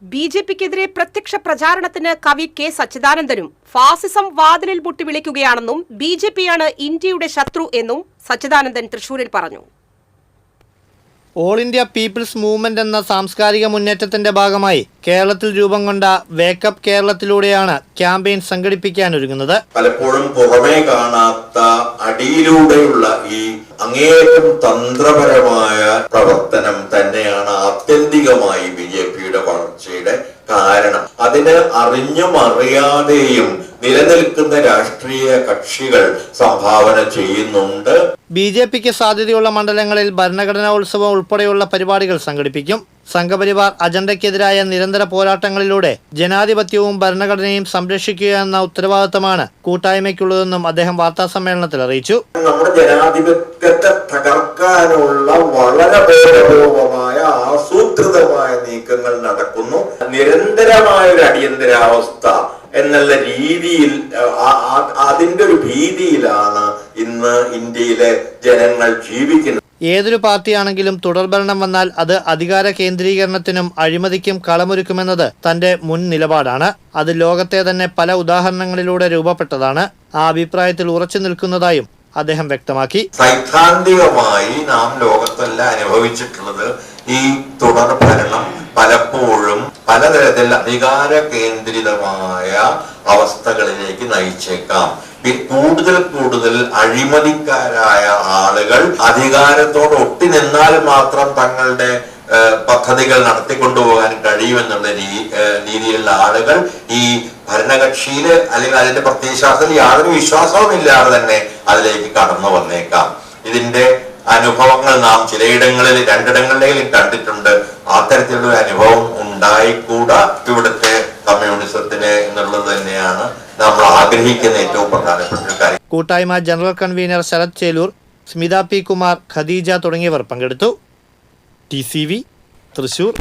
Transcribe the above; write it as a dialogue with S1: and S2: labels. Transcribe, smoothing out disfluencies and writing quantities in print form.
S1: ബി.ജെ.പിക്കെതിരെ പ്രത്യക്ഷ പ്രചാരണത്തിന് കവി കെ സച്ചിദാനന്ദനും ഫാസിസം വാതിലിൽ മുട്ടി വിളിക്കുകയാണെന്നും ബി.ജെ.പിയാണ് ഇന്ത്യയുടെ ശത്രു എന്നും സച്ചിദാനന്ദൻ തൃശൂരിൽ പറഞ്ഞു.
S2: ഓൾ ഇന്ത്യ പീപ്പിൾസ് മൂവ്മെന്റ് എന്ന സാംസ്കാരിക മുന്നേറ്റത്തിന്റെ ഭാഗമായി കേരളത്തിൽ രൂപം കൊണ്ട വേക്കപ്പ് കേരളത്തിലൂടെയാണ് ക്യാമ്പയിൻ സംഘടിപ്പിക്കാനൊരുങ്ങുന്നത്.
S3: പലപ്പോഴും പുറമേ കാണാത്ത അടിയിലൂടെയുള്ള ഈ അങ്ങേയറ്റം തന്ത്രപരമായ പ്രവർത്തനം തന്നെയാണ് ആത്യന്തികമായി ബി.ജെ.പിയുടെ വളർച്ചയുടെ കാരണം. അതിന് അറിഞ്ഞും അറിയാതെയും നിലനിൽക്കുന്ന രാഷ്ട്രീയ കക്ഷികൾ സംഭാവന ചെയ്യുന്നുണ്ട്.
S2: ബി.ജെ.പിക്ക് സാധ്യതയുള്ള മണ്ഡലങ്ങളിൽ ഭരണഘടനാ ഉത്സവം ഉൾപ്പെടെയുള്ള പരിപാടികൾ സംഘടിപ്പിക്കും. സംഘപരിവാർ അജണ്ടയ്ക്കെതിരായ നിരന്തര പോരാട്ടങ്ങളിലൂടെ ജനാധിപത്യവും ഭരണഘടനയും സംരക്ഷിക്കുക എന്ന ഉത്തരവാദിത്തമാണ് കൂട്ടായ്മയ്ക്കുള്ളതെന്നും അദ്ദേഹം വാർത്താസമ്മേളനത്തിൽ അറിയിച്ചു.
S3: നമ്മുടെ ജനാധിപത്യത്തെ തകർക്കാനുള്ള വളരെ ബോധപൂർവമായ ആസൂത്രിതമായ നീക്കങ്ങൾ നടക്കുന്നു. നിരന്തരമായ ഒരു അടിയന്തരാവസ്ഥ എന്നുള്ള രീതിയിൽ അതിന്റെ ഒരു ഭീതിയിലാണ് ഇന്ന് ഇന്ത്യയിലെ ജനങ്ങൾ ജീവിക്കുന്നത്.
S2: ഏതൊരു പാർട്ടിയാണെങ്കിലും തുടർഭരണം വന്നാൽ അത് അധികാര കേന്ദ്രീകരണത്തിനും അഴിമതിക്കും കളമൊരുക്കുമെന്നത് തന്റെ മുൻ നിലപാടാണ്. അത് ലോകത്തെ തന്നെ പല ഉദാഹരണങ്ങളിലൂടെ രൂപപ്പെട്ടതാണ്. ആ അഭിപ്രായത്തിൽ ഉറച്ചു നിൽക്കുന്നതായും അദ്ദേഹം വ്യക്തമാക്കി.
S3: സൈദ്ധാന്തികമായി നാം ലോകത്തല്ല അനുഭവിച്ചിട്ടുള്ളത് ഈ തുടർഭരണം പലപ്പോഴും പലതരത്തിൽ അധികാര കേന്ദ്രിതമായ അവസ്ഥകളിലേക്ക് നയിച്ചേക്കാം. കൂടുതൽ അഴിമതിക്കാരായ ആളുകൾ അധികാരത്തോട് ഒട്ടി നിന്നാൽ മാത്രം തങ്ങളുടെ പദ്ധതികൾ നടത്തിക്കൊണ്ടുപോകാൻ കഴിയുമെന്നുള്ള രീതിയിലുള്ള ആളുകൾ ഈ ഭരണകക്ഷിയില് അല്ലെങ്കിൽ അതിന്റെ പ്രത്യയശാസ്ത്രത്തിൽ യാതൊരു വിശ്വാസവും ഇല്ലാതെ തന്നെ അതിലേക്ക് കടന്നു വന്നേക്കാം. ഇതിന്റെ അനുഭവങ്ങൾ നാം ചിലയിടങ്ങളിൽ രണ്ടിടങ്ങളിലും കണ്ടിട്ടുണ്ട്. അത്തരത്തിലുള്ള ഒരു അനുഭവം ഉണ്ടായിക്കൂടാ ഇവിടുത്തെ കമ്മ്യൂണിസത്തിന് എന്നുള്ളത് തന്നെയാണ് നമ്മൾ ആഗ്രഹിക്കുന്ന ഏറ്റവും പ്രധാനപ്പെട്ട ഒരു കാര്യം.
S2: കൂട്ടായ്മ general convener Sharath Chelur, Smitha P Kumar, Khadeeja തുടങ്ങിയവർ പങ്കെടുത്തു. TCV തൃശൂർ.